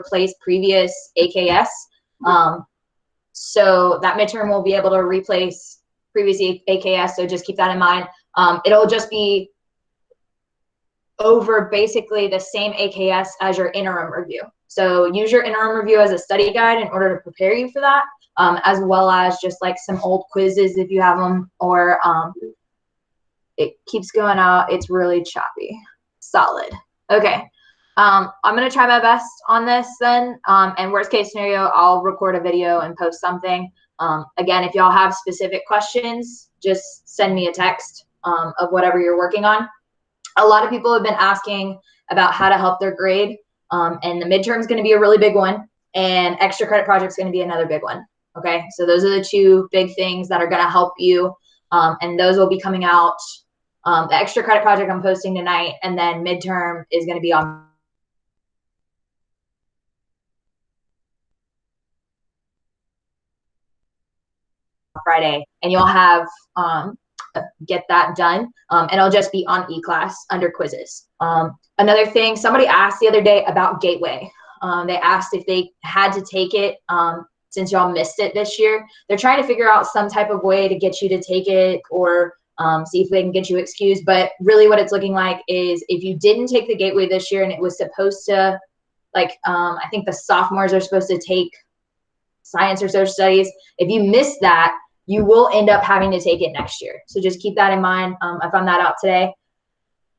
replace previous AKS. So that midterm will be able to replace previous AKS, so just keep that in mind. It'll just be over basically the same AKS as your interim review. So use your interim review as a study guide in order to prepare you for that, as well as just like some old quizzes if you have them, or it keeps going out. It's really choppy. Solid. Okay. I'm going to try my best on this then. And worst case scenario, I'll record a video and post something. Again, if y'all have specific questions, just send me a text of whatever you're working on. A lot of people have been asking about how to help their grade. And the midterm is going to be a really big one. And extra credit project is going to be another big one. Okay. So those are the two big things that are going to help you. And those will be coming out. The extra credit project I'm posting tonight, and then midterm is going to be on Friday, and you'll have get that done, and it'll just be on eClass under quizzes. Another thing, somebody asked the other day about Gateway. They asked if they had to take it since y'all missed it this year. They're trying to figure out some type of way to get you to take it, or see if they can get you excused. But really what it's looking like is if you didn't take the Gateway this year, and it was supposed to, like, I think the sophomores are supposed to take science or social studies. If you missed that, you will end up having to take it next year. So just keep that in mind. I found that out today.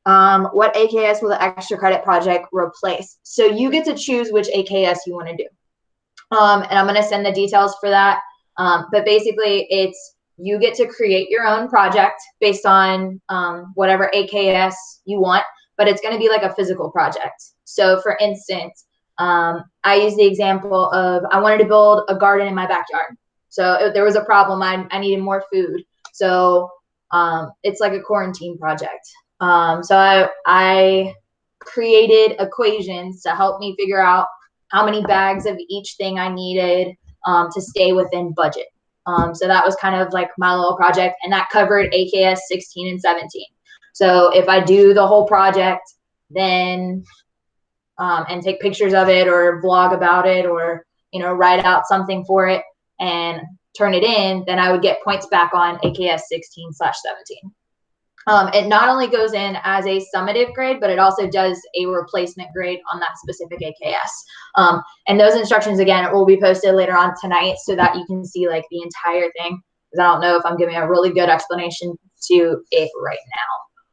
What AKS will the extra credit project replace? So you get to choose which AKS you want to do. And I'm going to send the details for that. But basically it's, you get to create your own project based on whatever AKS you want, but it's going to be like a physical project. So for instance, I use the example of I wanted to build a garden in my backyard. So there was a problem. I needed more food. So it's like a quarantine project. So I created equations to help me figure out how many bags of each thing I needed to stay within budget. So that was kind of like my little project, and that covered AKS 16 and 17. So if I do the whole project, then and take pictures of it or vlog about it, or write out something for it and turn it in, then I would get points back on AKS 16/17. It not only goes in as a summative grade, but it also does a replacement grade on that specific AKS. And those instructions, again, will be posted later on tonight so that you can see like the entire thing, because I don't know if I'm giving a really good explanation to it right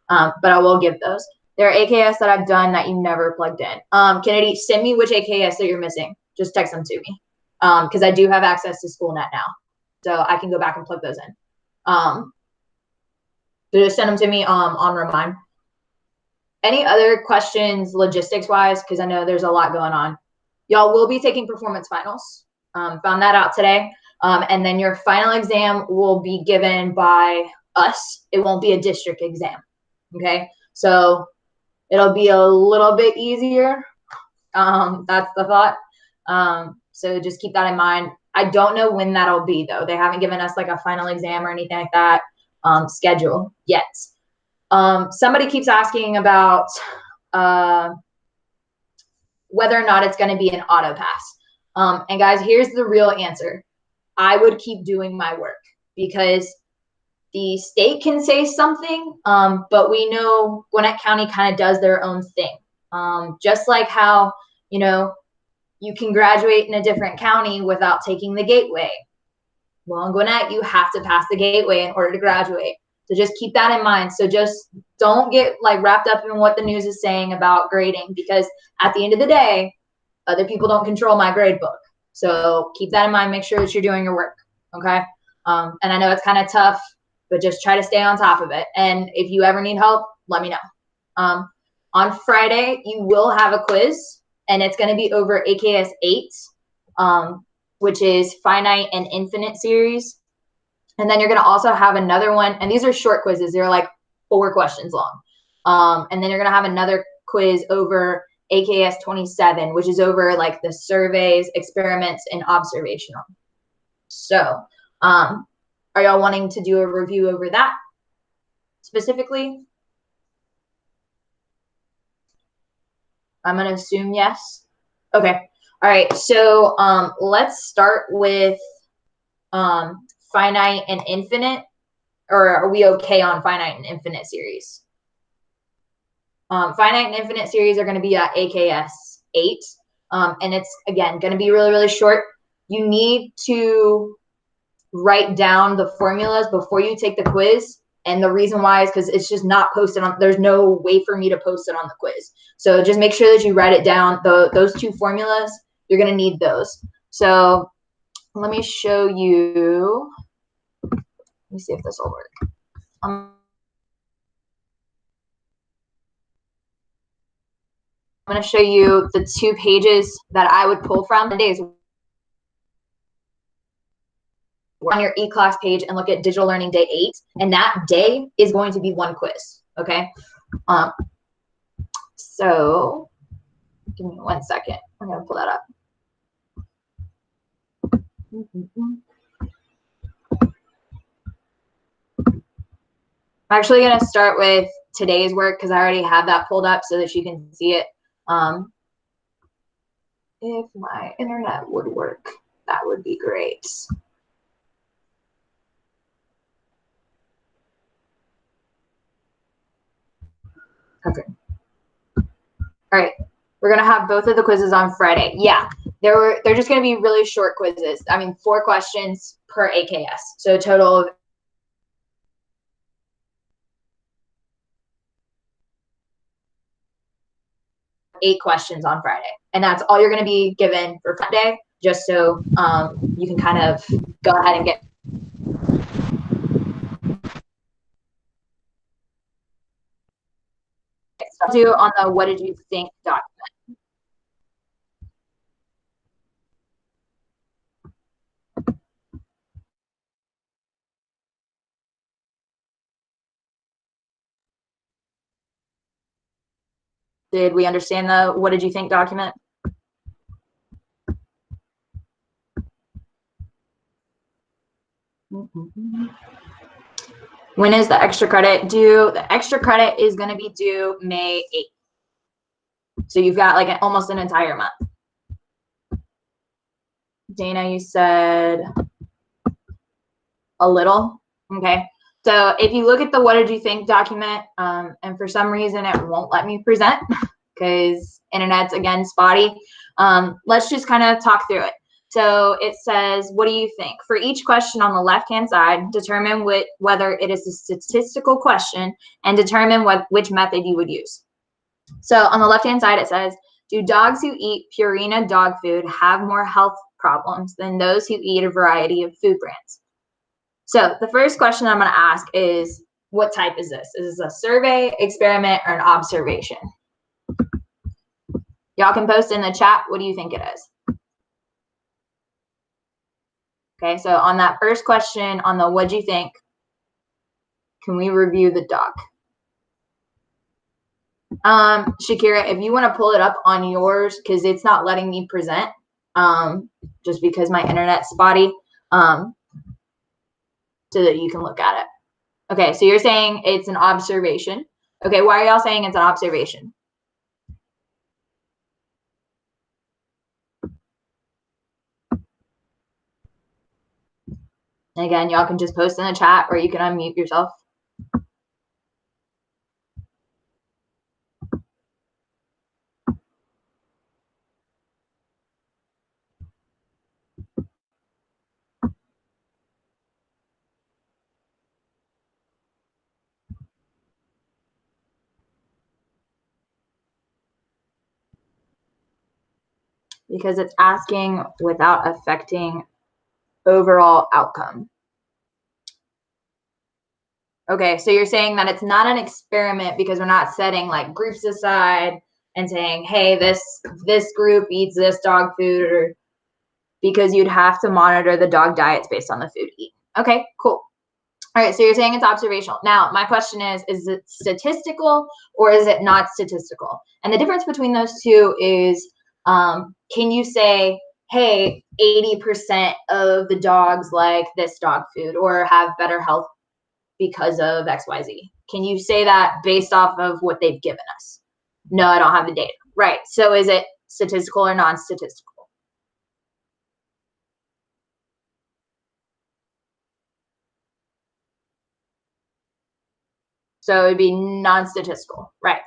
now, but I will give those. There are AKS that I've done that you never plugged in. Kennedy, send me which AKS that you're missing. Just text them to me, because I do have access to SchoolNet now, so I can go back and plug those in. So just send them to me on Remind. Any other questions logistics-wise? Because I know there's a lot going on. Y'all will be taking performance finals. Found that out today. And then your final exam will be given by us. It won't be a district exam. Okay? So it'll be a little bit easier. That's the thought. So just keep that in mind. I don't know when that'll be, though. They haven't given us like a final exam or anything like that schedule yet. Somebody keeps asking about whether or not it's going to be an auto pass. And guys, here's the real answer. I would keep doing my work, because the state can say something, but we know Gwinnett County kind of does their own thing. Just like how, you can graduate in a different county without taking the Gateway. Well, in Gwinnett, you have to pass the Gateway in order to graduate. So just keep that in mind. So just don't get like wrapped up in what the news is saying about grading, because at the end of the day, other people don't control my grade book. So keep that in mind. Make sure that you're doing your work. Okay. And I know it's kind of tough, but just try to stay on top of it. And if you ever need help, let me know. On Friday, you will have a quiz, and it's going to be over AKS 8, which is finite and infinite series. And then you're going to also have another one, and these are short quizzes. They're like 4 questions long. And then you're going to have another quiz over AKS 27, which is over like the surveys, experiments, and observational. So are y'all wanting to do a review over that specifically? I'm going to assume yes. Okay. All right, so let's start with finite and infinite, or are we okay on finite and infinite series? Finite and infinite series are going to be at AKS 8, and it's, again, going to be really, really short. You need to write down the formulas before you take the quiz. And the reason why is because it's just not posted on, there's no way for me to post it on the quiz. So just make sure that you write it down. Those two formulas, you're going to need those. So let me show you. Let me see if this will work. I'm going to show you the 2 pages that I would pull from. Days on your eClass page and look at Digital Learning Day 8, and that day is going to be 1 quiz, okay? So give me 1 second. I'm going to pull that up. I'm actually going to start with today's work because I already have that pulled up so that you can see it. If my internet would work, that would be great. Okay. All right. We're going to have both of the quizzes on Friday. Yeah, they're just going to be really short quizzes. I mean, 4 questions per AKS. So a total of 8 questions on Friday. And that's all you're going to be given for Friday, just so you can kind of go ahead and get stuff to on the what did you think document. Did we understand the what did you think document? When is the extra credit due? The extra credit is going to be due May 8th. So you've got like almost an entire month. Dana, you said a little. Okay. So if you look at the what did you think document, and for some reason it won't let me present because internet's, again, spotty, let's just kind of talk through it. So it says, what do you think? For each question on the left-hand side, determine whether it is a statistical question and determine which method you would use. So on the left-hand side, it says, do dogs who eat Purina dog food have more health problems than those who eat a variety of food brands? So the first question I'm going to ask is, what type is this? Is this a survey, experiment, or an observation? Y'all can post in the chat. What do you think it is? Okay, so on that first question, on the what'd you think, can we review the doc? Shakira, if you want to pull it up on yours, because it's not letting me present, just because my internet's spotty, so that you can look at it. Okay, so you're saying it's an observation. Okay, why are y'all saying it's an observation? And again, y'all can just post in the chat or you can unmute yourself. Because it's asking without affecting overall outcome. Okay, so you're saying that it's not an experiment because we're not setting like groups aside and saying, hey, this group eats this dog food, or because you'd have to monitor the dog diets based on the food eaten. Okay, cool. All right, so you're saying it's observational. Now, my question is it statistical or is it not statistical? And the difference between those two is, can you say, hey, 80% of the dogs like this dog food or have better health because of XYZ? Can you say that based off of what they've given us? No, I don't have the data. Right, so is it statistical or non-statistical? So it would be non-statistical, right?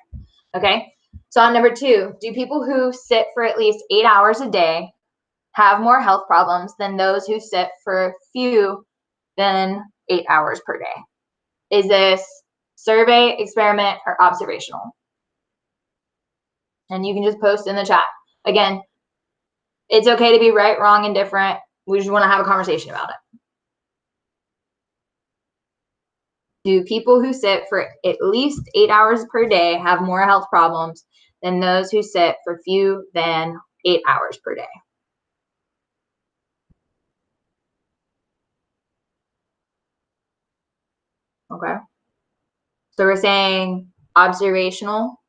Okay. So on number 2, do people who sit for at least 8 hours a day have more health problems than those who sit for few than 8 hours per day? Is this survey, experiment, or observational? And you can just post in the chat. Again, it's okay to be right, wrong, and different. We just want to have a conversation about it. Do people who sit for at least 8 hours per day have more health problems than those who sit for few than 8 hours per day? Okay. So we're saying observational.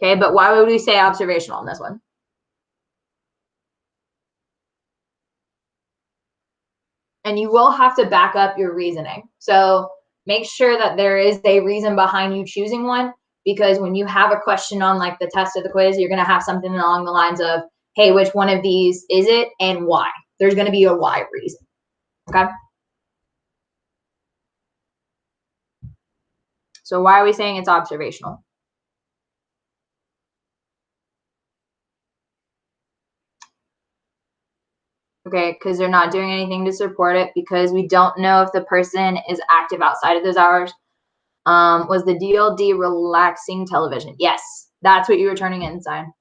Okay, but why would we say observational on this one? And you will have to back up your reasoning. So make sure that there is a reason behind you choosing one, because when you have a question on like the test or the quiz, you're going to have something along the lines of, hey, which one of these is it and why? There's going to be a why reason. Okay. So why are we saying it's observational? Okay, because they're not doing anything to support it, because we don't know if the person is active outside of those hours. Was the DLD relaxing television? Yes, that's what you were turning in, sign.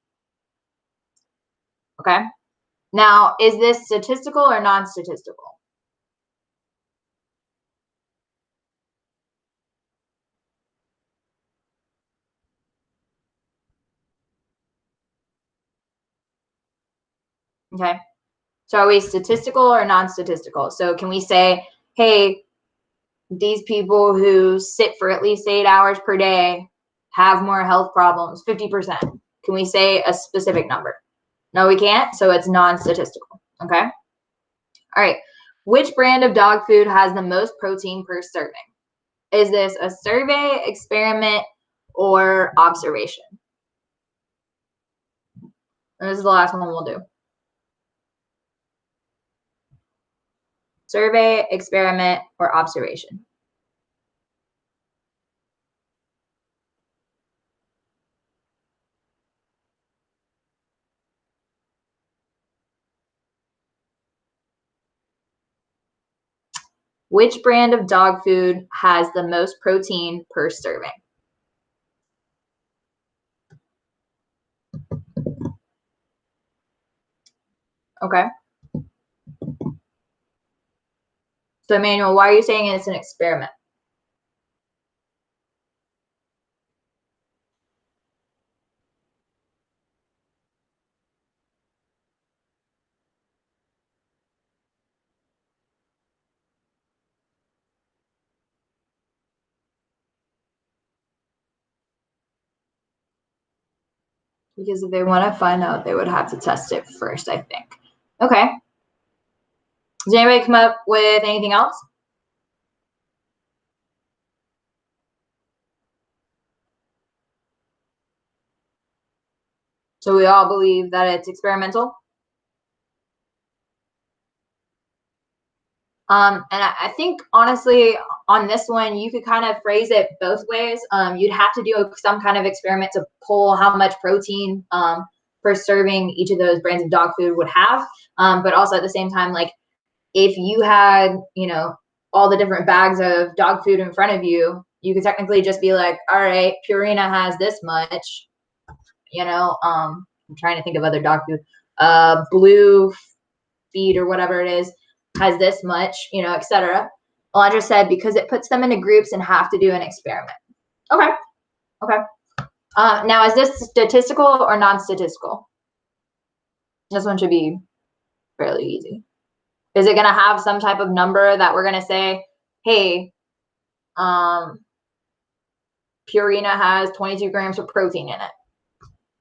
Okay. Now, is this statistical or non-statistical? Okay. So are we statistical or non-statistical? So can we say, hey, these people who sit for at least 8 hours per day have more health problems, 50%. Can we say a specific number? No, we can't. So it's non-statistical. Okay. All right. Which brand of dog food has the most protein per serving? Is this a survey, experiment, or observation? And this is the last one we'll do. Survey, experiment, or observation? Which brand of dog food has the most protein per serving? Okay. So, Emmanuel, why are you saying it's an experiment? Because if they want to find out, they would have to test it first, I think. Okay. Does anybody come up with anything else? So we all believe that it's experimental. And I think honestly on this one, you could kind of phrase it both ways. You'd have to do some kind of experiment to pull how much protein per serving each of those brands of dog food would have. But also at the same time, like if you had, you know, all the different bags of dog food in front of you, you could technically just be like, all right, Purina has this much, you know, I'm trying to think of other dog food, Blue Feed or whatever it is has this much, you know, etc. Alondra said because it puts them into groups and have to do an experiment. Okay. Okay. Now, is this statistical or non-statistical? This one should be fairly easy. Is it going to have some type of number that we're going to say, hey, Purina has 22 grams of protein in it?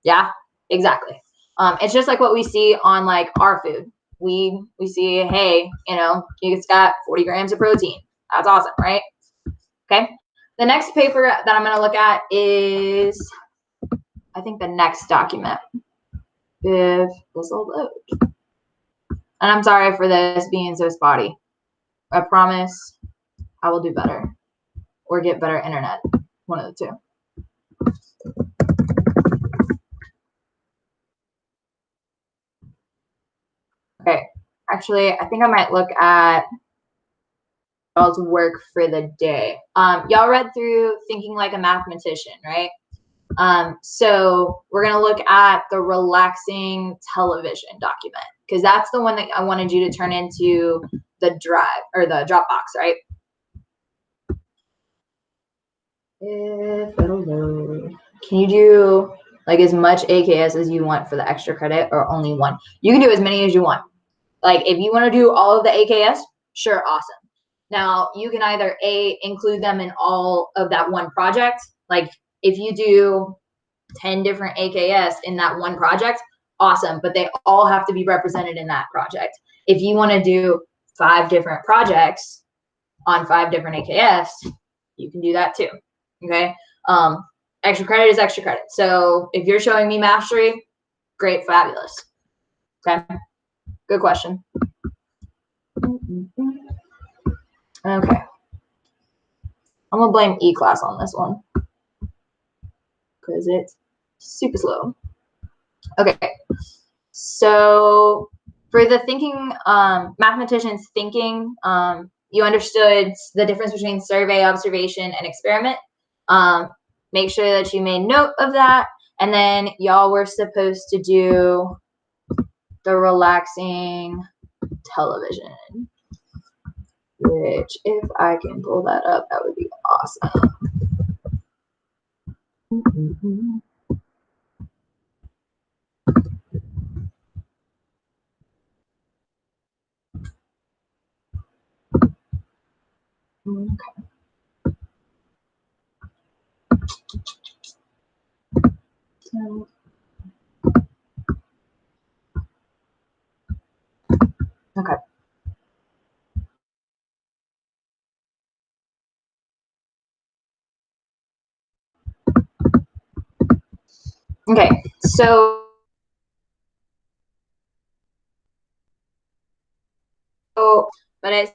Yeah, exactly. It's just like what we see on like our food. We see, hey, you know, it's got 40 grams of protein. That's awesome, right? Okay. The next paper that I'm going to look at is, I think, the next document. If this will load. And I'm sorry for this being so spotty. I promise I will do better or get better internet. One of the two. Okay, actually, I think I might look at y'all's work for the day. Y'all read through Thinking Like a Mathematician, right? So we're gonna look at the relaxing television document because that's the one that I wanted you to turn into the drive or the Dropbox, right? If it'll load. Can you do like as much AKS as you want for the extra credit or only one? You can do as many as you want. Like if you want to do all of the AKS, sure, awesome. Now you can either include them in all of that one project. Like if you do 10 different AKS in that one project, awesome, but they all have to be represented in that project. If you want to do 5 different projects on 5 different AKS, you can do that too. Okay. Extra credit is extra credit. So if you're showing me mastery, great, fabulous. Okay. Good question. Okay. I'm gonna blame E-class on this one because it's super slow. Okay. So for the thinking, mathematicians thinking, you understood the difference between survey, observation, and experiment. Make sure that you made note of that. And then y'all were supposed to do the relaxing television, which if I can pull that up, that would be awesome. Okay. Okay. Okay. So but it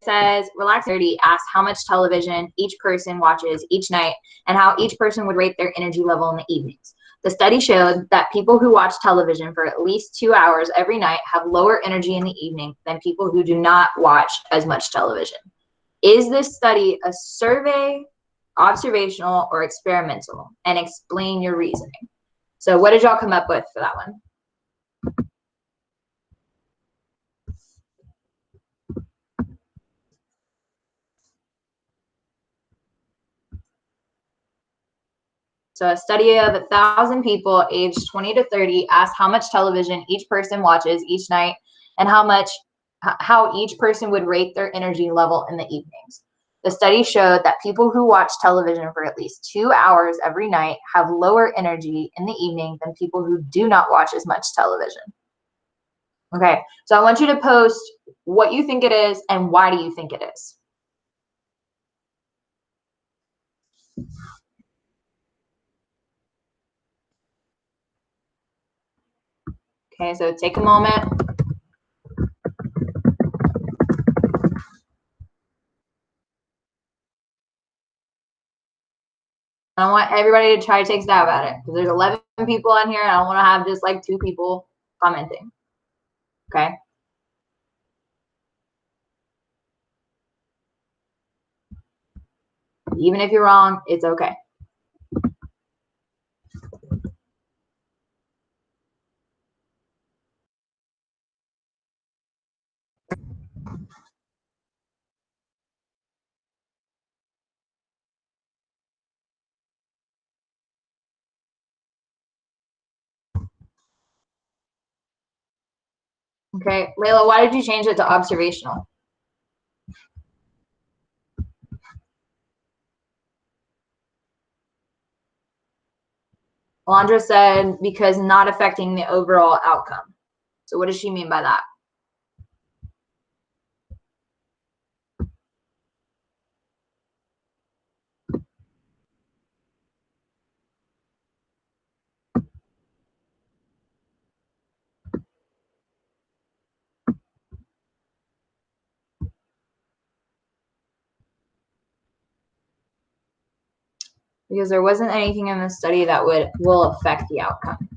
says relax 30 asks how much television each person watches each night and how each person would rate their energy level in the evenings. The study showed that people who watch television for at least 2 hours every night have lower energy in the evening than people who do not watch as much television. Is this study a survey, observational, or experimental? And explain your reasoning. So what did y'all come up with for that one? So a study of 1,000 people aged 20 to 30 asked how much television each person watches each night and how each person would rate their energy level in the evenings. The study showed that people who watch television for at least 2 hours every night have lower energy in the evening than people who do not watch as much television. Okay, so I want you to post what you think it is and why do you think it is. Okay, so take a moment. I want everybody to try to take a stab at it because there's 11 people on here and I don't want to have just like 2 people commenting. Okay. Even if you're wrong, it's okay. Okay, Layla, why did you change it to observational? Alondra said because not affecting the overall outcome. So what does she mean by that? because there wasn't anything in the study that will affect the outcome.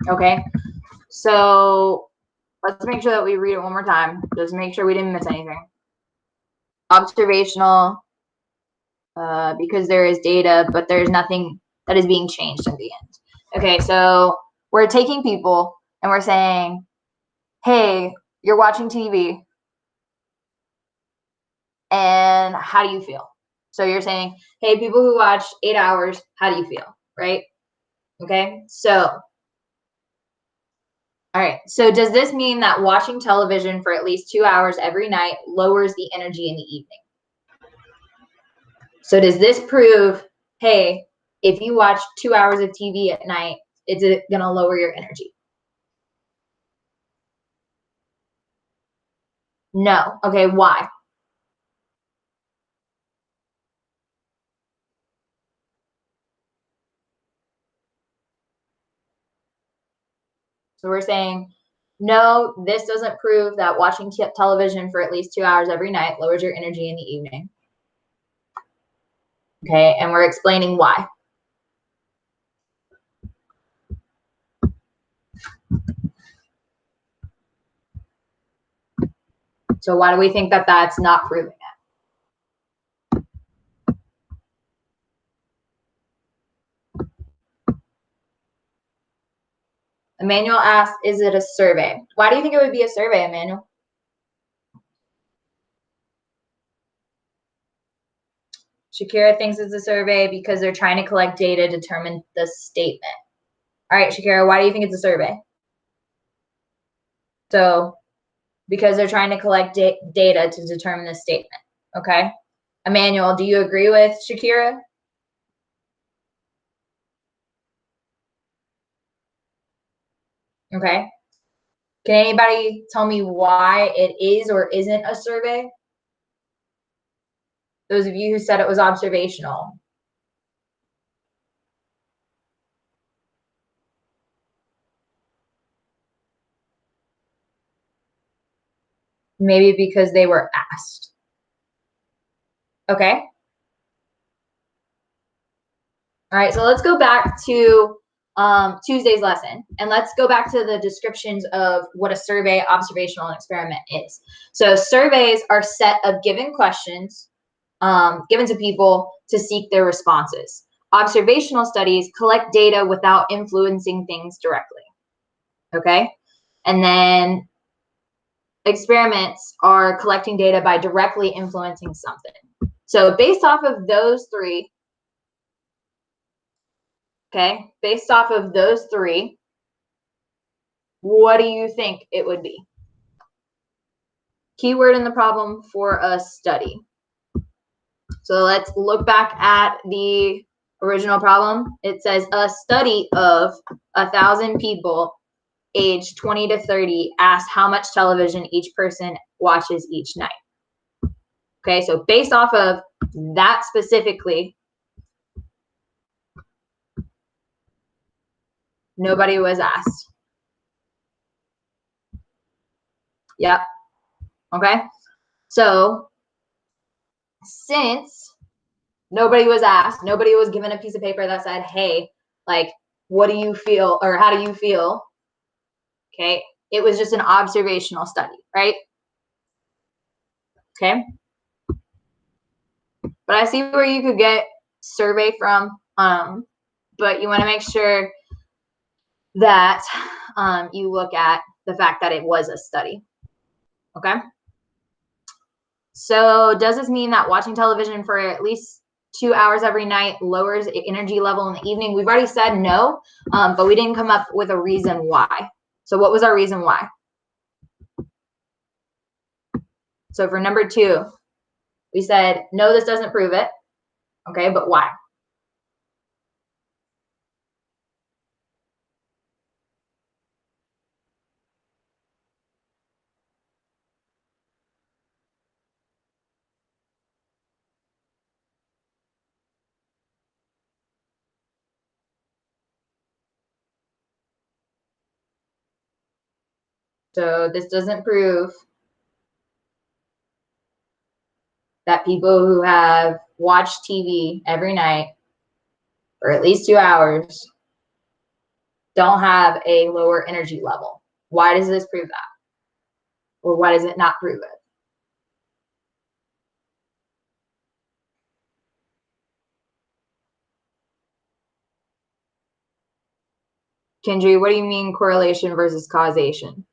Okay, so let's make sure that we read it one more time. Just make sure we didn't miss anything. Observational, because there is data, but there's nothing that is being changed in the end. Okay, so we're taking people and we're saying, hey, you're watching TV, and how do you feel? So you're saying, hey, people who watch 8 hours, how do you feel, right? Okay, so, all right, so does this mean that watching television for at least 2 hours every night lowers the energy in the evening? So does this prove, hey, if you watch 2 hours of TV at night, is it going to lower your energy? No. Okay, why? So we're saying, no, this doesn't prove that watching television for at least 2 hours every night lowers your energy in the evening. Okay, and we're explaining why. So why do we think that that's not proving it? Emmanuel asked, is it a survey? Why do you think it would be a survey, Emmanuel? Shakira thinks it's a survey because they're trying to collect data to determine the statement. All right, Shakira, why do you think it's a survey? So, because they're trying to collect data to determine the statement. Okay. Emmanuel, do you agree with Shakira? Okay. Can anybody tell me why it is or isn't a survey? Those of you who said it was observational. Maybe because they were asked. Okay. All right, so let's go back to Tuesday's lesson, and let's go back to the descriptions of what a survey, observational, and experiment is. So surveys are a set of given questions given to people to seek their responses. Observational studies collect data without influencing things directly. Okay, and then experiments are collecting data by directly influencing something. So based off of those three, okay, based off of those three, what do you think it would be? Keyword in the problem for a study. So let's look back at the original problem. It says a study of 1,000 people aged 20 to 30 asked how much television each person watches each night. Okay, so based off of that specifically, nobody was asked. Yep. Okay. So since nobody was asked, nobody was given a piece of paper that said, hey, like, what do you feel or how do you feel? Okay. It was just an observational study, right? Okay. But I see where you could get survey from, but you want to make sure that you look at the fact that it was a study. Okay. So does this mean that watching television for at least 2 hours every night lowers energy level in the evening? We've already said no, but we didn't come up with a reason why. So what was our reason why? So for number 2, we said, no, this doesn't prove it. Okay, but why? So this doesn't prove that people who have watched TV every night for at least 2 hours don't have a lower energy level. Why does this prove that? Or why does it not prove it? Kendry, what do you mean correlation versus causation?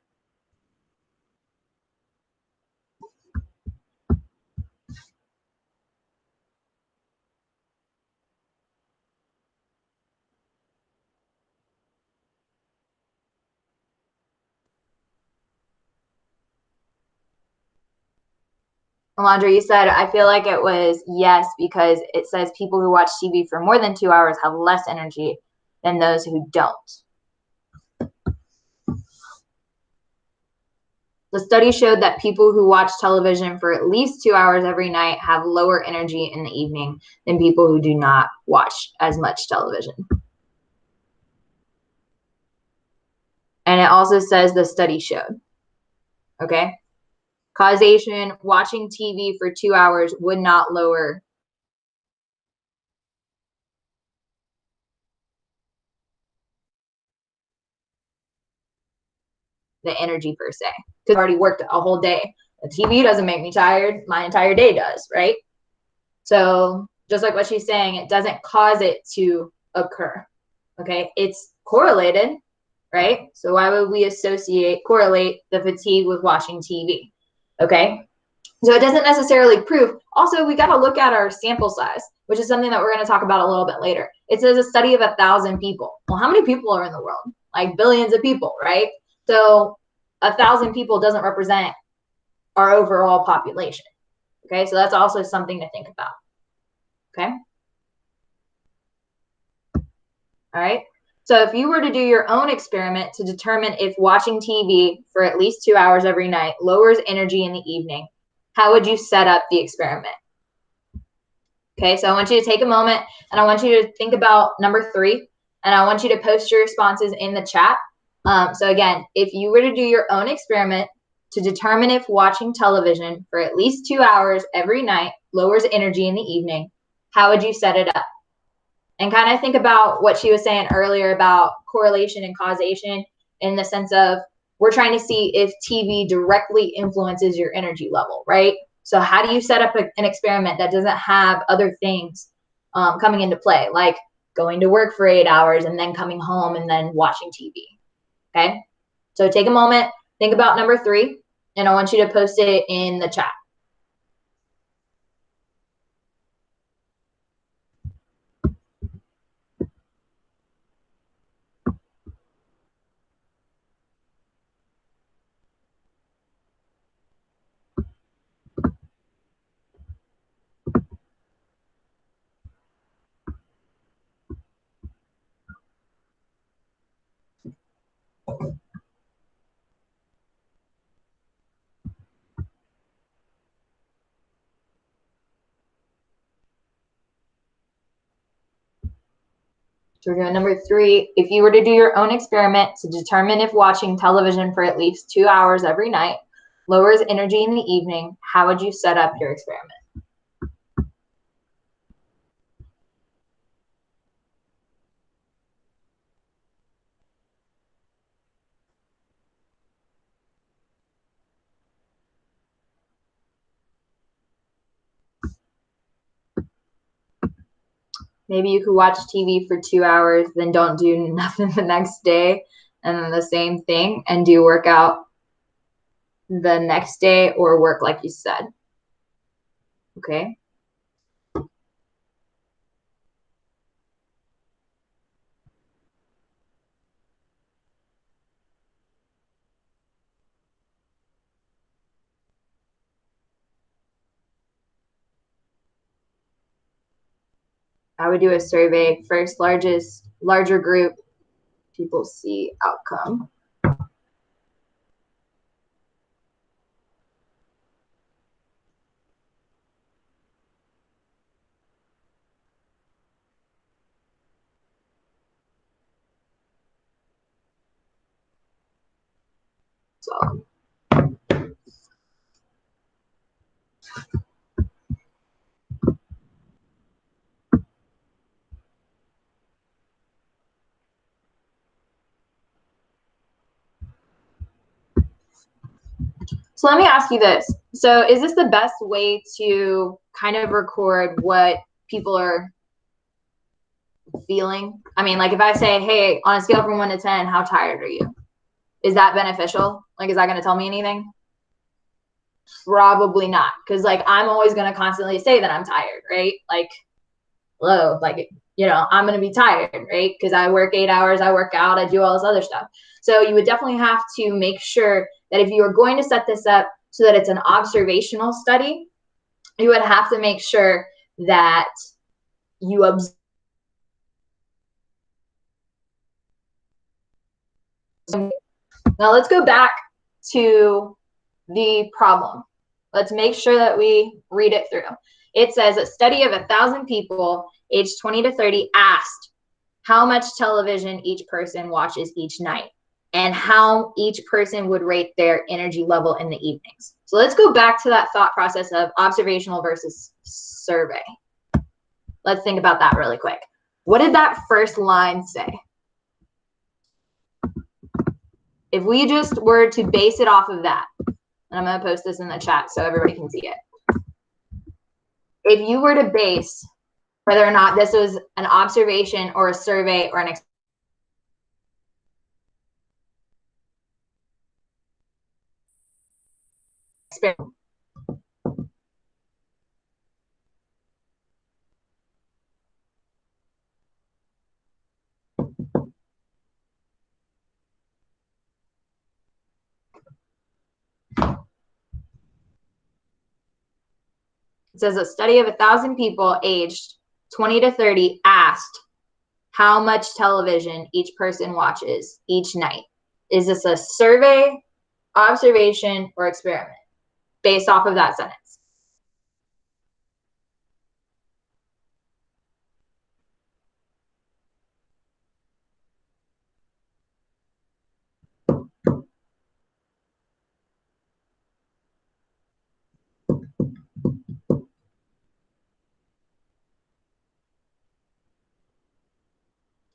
Alondra, you said, I feel like it was yes, because it says people who watch TV for more than 2 hours have less energy than those who don't. The study showed that people who watch television for at least 2 hours every night have lower energy in the evening than people who do not watch as much television. And it also says the study showed. Okay? Causation, watching TV for 2 hours would not lower the energy per se. Because I've already worked a whole day. The TV doesn't make me tired. My entire day does, right? So just like what she's saying, it doesn't cause it to occur. Okay? It's correlated, right? So why would we correlate the fatigue with watching TV? Okay? So it doesn't necessarily prove. Also, we got to look at our sample size, which is something that we're going to talk about a little bit later. It says a study of 1,000 people. Well, how many people are in the world? Like billions of people, right? So 1,000 people doesn't represent our overall population. Okay, so that's also something to think about. Okay. All right. So if you were to do your own experiment to determine if watching TV for at least 2 hours every night lowers energy in the evening, how would you set up the experiment? Okay, so I want you to take a moment and I want you to think about number 3, and I want you to post your responses in the chat. So again, if you were to do your own experiment to determine if watching television for at least 2 hours every night lowers energy in the evening, how would you set it up? And kind of think about what she was saying earlier about correlation and causation, in the sense of we're trying to see if TV directly influences your energy level, right? So how do you set up an experiment that doesn't have other things coming into play, like going to work for 8 hours and then coming home and then watching TV? Okay, so take a moment, think about number 3, and I want you to post it in the chat. So we're doing number 3. If you were to do your own experiment to determine if watching television for at least 2 hours every night lowers energy in the evening, how would you set up your experiment? Maybe you could watch TV for 2 hours, then don't do nothing the next day, and then the same thing, and do workout the next day or work like you said. Okay. I would do a survey. First larger group, people see outcome. So So let me ask you this. So is this the best way to kind of record what people are feeling? I mean, like if I say, hey, on a scale from 1 to 10, how tired are you? Is that beneficial? Like, is that going to tell me anything? Probably not. Because like, I'm always going to constantly say that I'm tired, right? Like, hello, like, you know, I'm going to be tired, right? Because I work 8 hours, I work out, I do all this other stuff. So you would definitely have to make sure that if you are going to set this up so that it's an observational study, you would have to make sure that you observe. Now let's go back to the problem. Let's make sure that we read it through. It says a study of 1,000 people aged 20 to 30 asked how much television each person watches each night and how each person would rate their energy level in the evenings. So let's go back to that thought process of observational versus survey. Let's think about that really quick. What did that first line say? If we just were to base it off of that, and I'm going to post this in the chat so everybody can see it. If you were to base whether or not this was an observation or a survey or an experiment. It says a study of 1,000 people aged 20 to 30 asked how much television each person watches each night. Is this a survey, observation, or experiment based off of that sentence?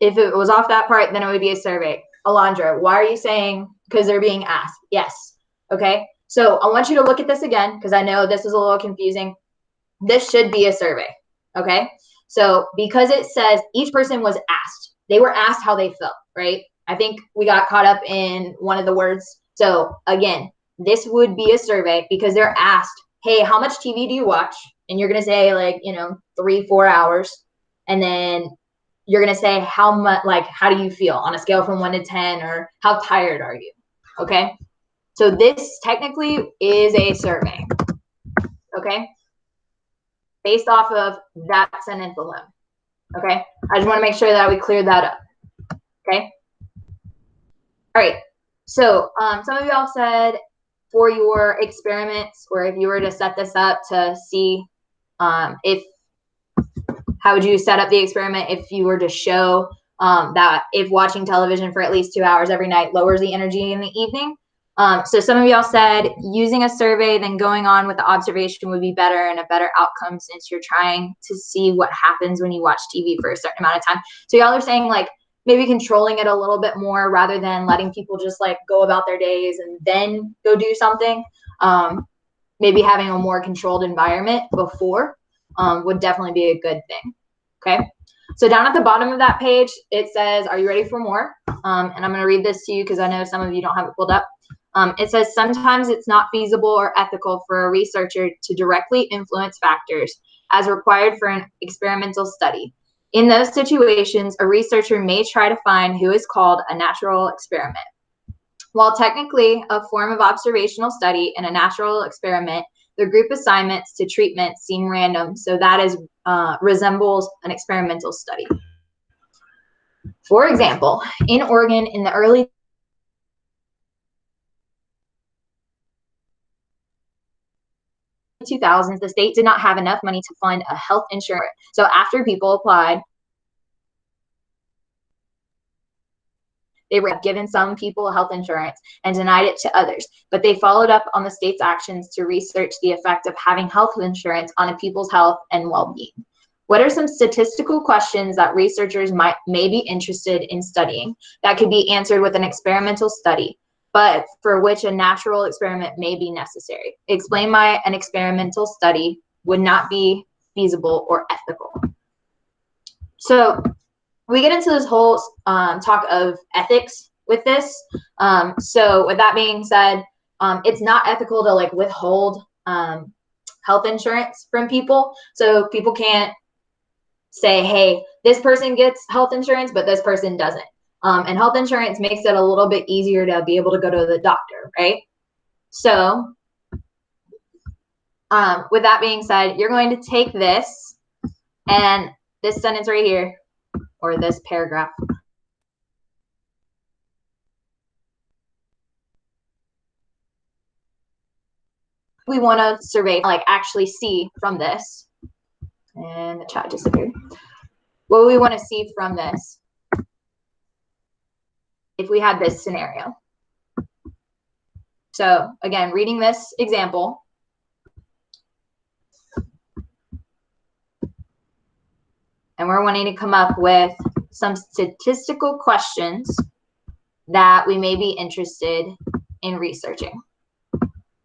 If it was off that part, then it would be a survey. Alondra, why are you saying because they're being asked? Yes. Okay. So I want you to look at this again because I know this is a little confusing. This should be a survey. Okay. So because it says each person was asked, they were asked how they felt, right? I think we got caught up in one of the words. So again, this would be a survey because they're asked, hey, how much TV do you watch? And you're going to say like, 3-4 hours. And then you're going to say how much, like, how do you feel on a scale from 1 to 10 or how tired are you? Okay. So this technically is a survey. Okay. Based off of that sentence alone. Okay. I just want to make sure that we cleared that up. Okay. All right. So some of y'all said for your experiments, or if you were to set this up to see how would you set up the experiment if you were to show that if watching television for at least 2 hours every night lowers the energy in the evening? So some of y'all said using a survey then going on with the observation would be better and a better outcome since you're trying to see what happens when you watch TV for a certain amount of time. So y'all are saying like maybe controlling it a little bit more rather than letting people just like go about their days and then go do something. Maybe having a more controlled environment before would definitely be a good thing. Okay. So down at the bottom of that page, it says, are you ready for more? And I'm going to read this to you because I know some of you don't have it pulled up. It says, sometimes it's not feasible or ethical for a researcher to directly influence factors as required for an experimental study. In those situations, a researcher may try to find who is called a natural experiment. While technically a form of observational study in a natural experiment, the group assignments to treatments seem random, so that is resembles an experimental study. For example, in Oregon in the early 2000s, the state did not have enough money to fund a health insurance. So after people applied, they were given some people health insurance and denied it to others, but they followed up on the state's actions to research the effect of having health insurance on a people's health and well-being. What are some statistical questions that researchers may be interested in studying that could be answered with an experimental study? but for which a natural experiment may be necessary. Explain why an experimental study would not be feasible or ethical. So we get into this whole talk of ethics with this. So with that being said, it's not ethical to like withhold health insurance from people. So people can't say, hey, this person gets health insurance, but this person doesn't. And health insurance makes it a little bit easier to be able to go to the doctor, right? So with that being said, you're going to take this and this sentence right here, or this paragraph. We want to survey, like actually see from this, and the chat disappeared. What we want to see from this if we had this scenario. So again, reading this example, and we're wanting to come up with some statistical questions that we may be interested in researching.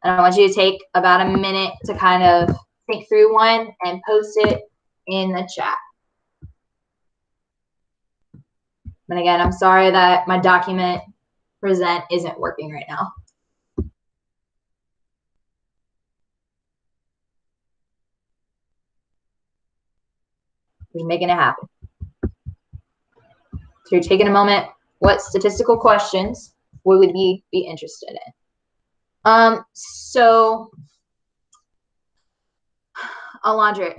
And I want you to take about a minute to kind of think through one and post it in the chat. And again, I'm sorry that my document present isn't working right now. We're making it happen. So you're taking a moment. What statistical questions would we be interested in? So Alondra,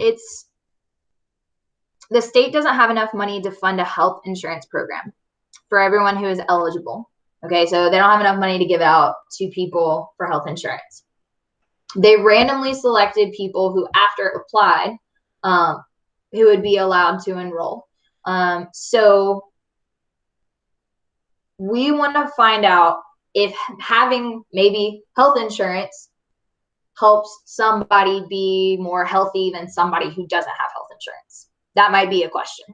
the state doesn't have enough money to fund a health insurance program for everyone who is eligible. Okay, so they don't have enough money to give out to people for health insurance. They randomly selected people who, after applied, who would be allowed to enroll. So we want to find out if having maybe health insurance helps somebody be more healthy than somebody who doesn't have health insurance. That might be a question.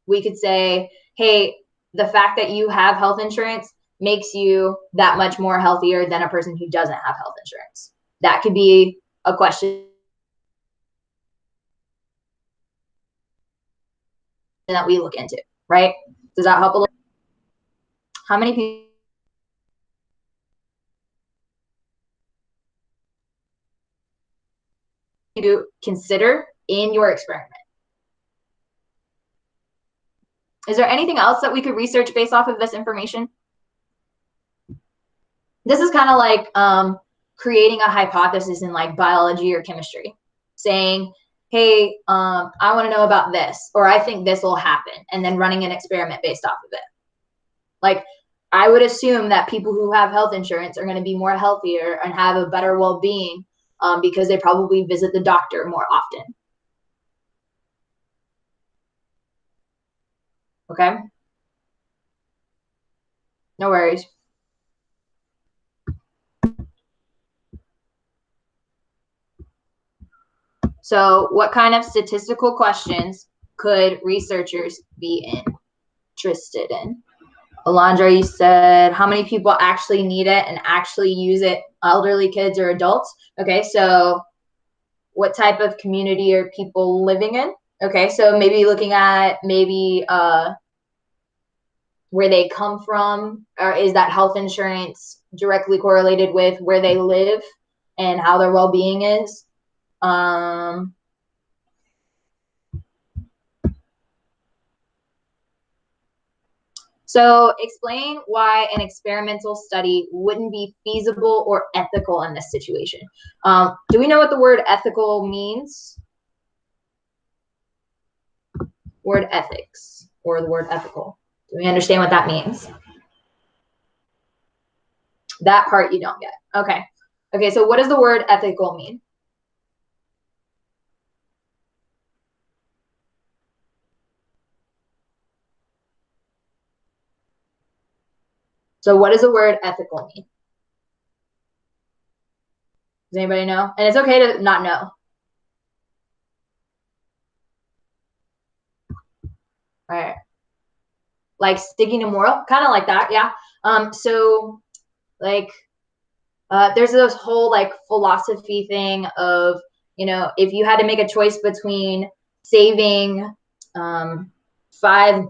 We could say, hey, the fact that you have health insurance makes you that much more healthier than a person who doesn't have health insurance. That could be a question that we look into, right? Does that help a little? How many people do consider in your experiment? Is there anything else that we could research based off of this information? This is kind of like creating a hypothesis in like biology or chemistry, saying, hey, I want to know about this, or I think this will happen, and then running an experiment based off of it. Like, I would assume that people who have health insurance are going to be more healthier and have a better well-being because they probably visit the doctor more often. Okay? No worries. So what kind of statistical questions could researchers be interested in? Alondra, you said how many people actually need it and actually use it, elderly, kids, or adults? Okay, so what type of community are people living in? Okay, so maybe looking at maybe where they come from, or is that health insurance directly correlated with where they live and how their well-being is? So explain why an experimental study wouldn't be feasible or ethical in this situation. Do we know what the word ethical means? Word ethics or the word ethical. Do we understand what that means? That part you don't get. Okay. Okay, so what does the word ethical mean? So what does the word ethical mean? Does anybody know? And it's okay to not know. All right. like sticking to moral, kind of like that. Yeah. So like, there's this whole like philosophy thing of, you know, if you had to make a choice between saving 5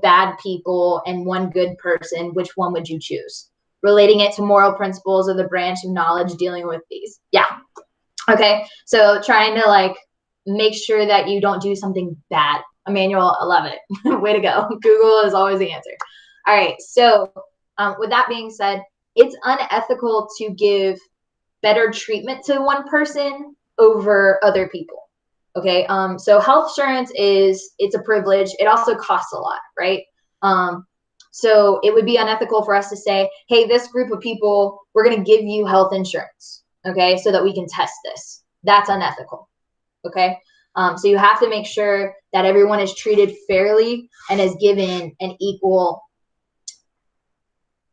bad people and 1 good person, which one would you choose? Relating it to moral principles of the branch of knowledge dealing with these. Yeah. Okay. So trying to like make sure that you don't do something bad. Emmanuel, I love it. Way to go. Google is always the answer. All right. So with that being said, it's unethical to give better treatment to one person over other people. Okay. So health insurance it's a privilege. It also costs a lot, right? So it would be unethical for us to say, hey, this group of people, we're going to give you health insurance, okay, so that we can test this. That's unethical, okay? So you have to make sure that everyone is treated fairly and is given an equal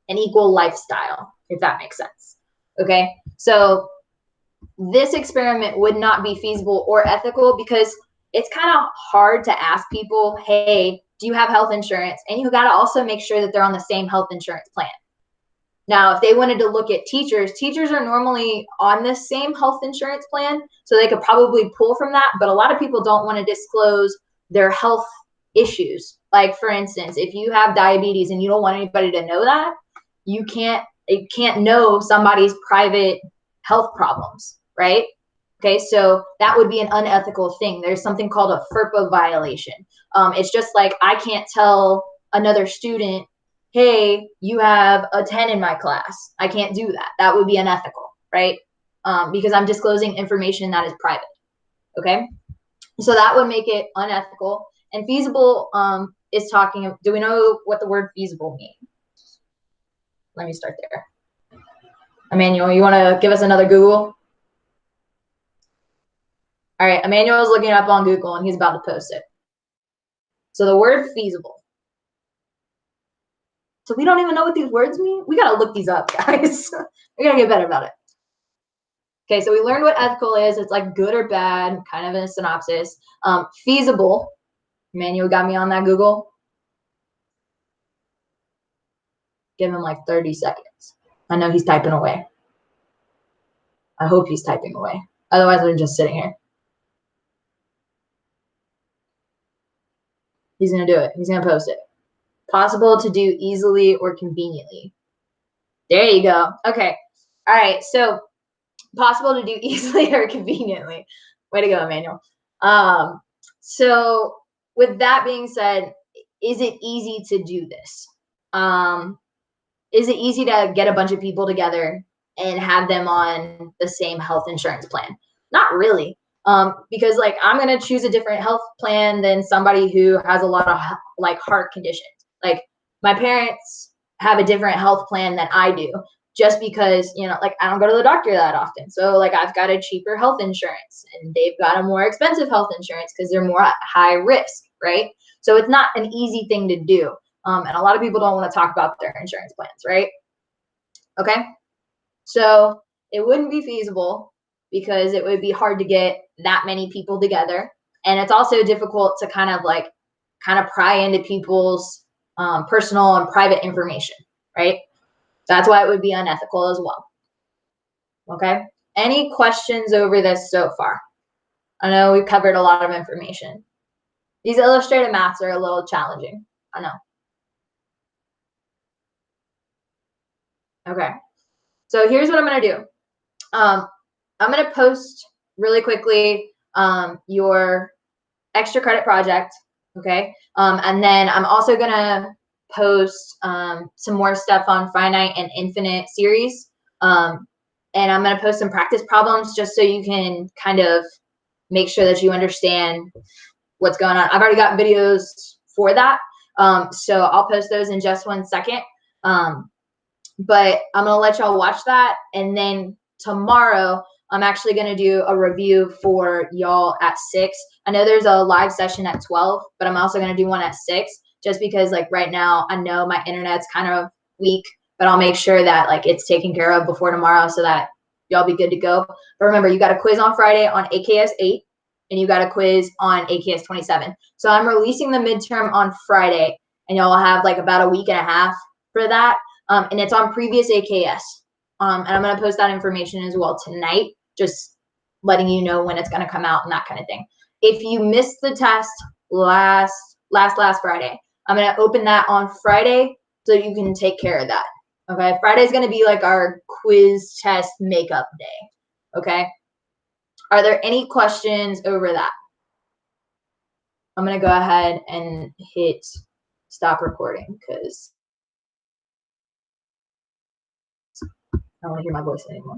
lifestyle, if that makes sense, okay? So this experiment would not be feasible or ethical because it's kind of hard to ask people, hey, do you have health insurance? And you got to also make sure that they're on the same health insurance plan. Now, if they wanted to look at teachers are normally on the same health insurance plan, so they could probably pull from that. But a lot of people don't want to disclose their health issues. Like, for instance, if you have diabetes and you don't want anybody to know that, you can't know somebody's private health problems, right? Okay, so that would be an unethical thing. There's something called a FERPA violation. It's just like I can't tell another student, hey, you have a 10 in my class. I can't do that. That would be unethical, right? Because I'm disclosing information that is private, okay? So that would make it unethical. And feasible is talking, do we know what the word feasible means? Let me start there. Emmanuel, you want to give us another Google? All right, Emmanuel is looking it up on Google and he's about to post it. So the word feasible. So we don't even know what these words mean? We got to look these up, guys. We got to get better about it. Okay, so we learned what ethical is. It's like good or bad, kind of in a synopsis. Feasible. Emmanuel got me on that Google. Give him like 30 seconds. I know he's typing away. I hope he's typing away. Otherwise, I'm just sitting here. He's going to do it. He's going to post it. Possible to do easily or conveniently. There you go. Okay. All right. So possible to do easily or conveniently. Way to go, Emmanuel. So with that being said, is it easy to do this? Is it easy to get a bunch of people together and have them on the same health insurance plan? Not really. Because like I'm going to choose a different health plan than somebody who has a lot of like heart conditions. Like my parents have a different health plan than I do, just because, you know, like I don't go to the doctor that often. So like I've got a cheaper health insurance and they've got a more expensive health insurance because they're more high risk, right? So it's not an easy thing to do. And a lot of people don't want to talk about their insurance plans, right? Okay. So it wouldn't be feasible because it would be hard to get that many people together. And it's also difficult to kind of pry into people's personal and private information, right? That's why it would be unethical as well. Okay. Any questions over this so far? I know we've covered a lot of information. These illustrated maths are a little challenging. I know. Okay. So here's what I'm going to do. I'm going to post really quickly your extra credit project. Okay. And then I'm also going to post some more stuff on finite and infinite series. And I'm going to post some practice problems just so you can kind of make sure that you understand what's going on. I've already got videos for that. So I'll post those in just 1 second. But I'm going to let y'all watch that. And then tomorrow, I'm actually going to do a review for y'all at 6. I know there's a live session at 12, but I'm also going to do one at 6 just because like right now I know my internet's kind of weak, but I'll make sure that like it's taken care of before tomorrow so that y'all be good to go. But remember, you got a quiz on Friday on AKS 8 and you got a quiz on AKS 27. So I'm releasing the midterm on Friday. and y'all have like about a week and a half for that. And it's on previous AKS. And I'm going to post that information as well tonight, just letting you know when it's going to come out and that kind of thing. If you missed the test last Friday, I'm going to open that on Friday so you can take care of that. Okay. Friday is going to be like our quiz test makeup day. Okay. Are there any questions over that? I'm going to go ahead and hit stop recording because I don't want to hear my voice anymore.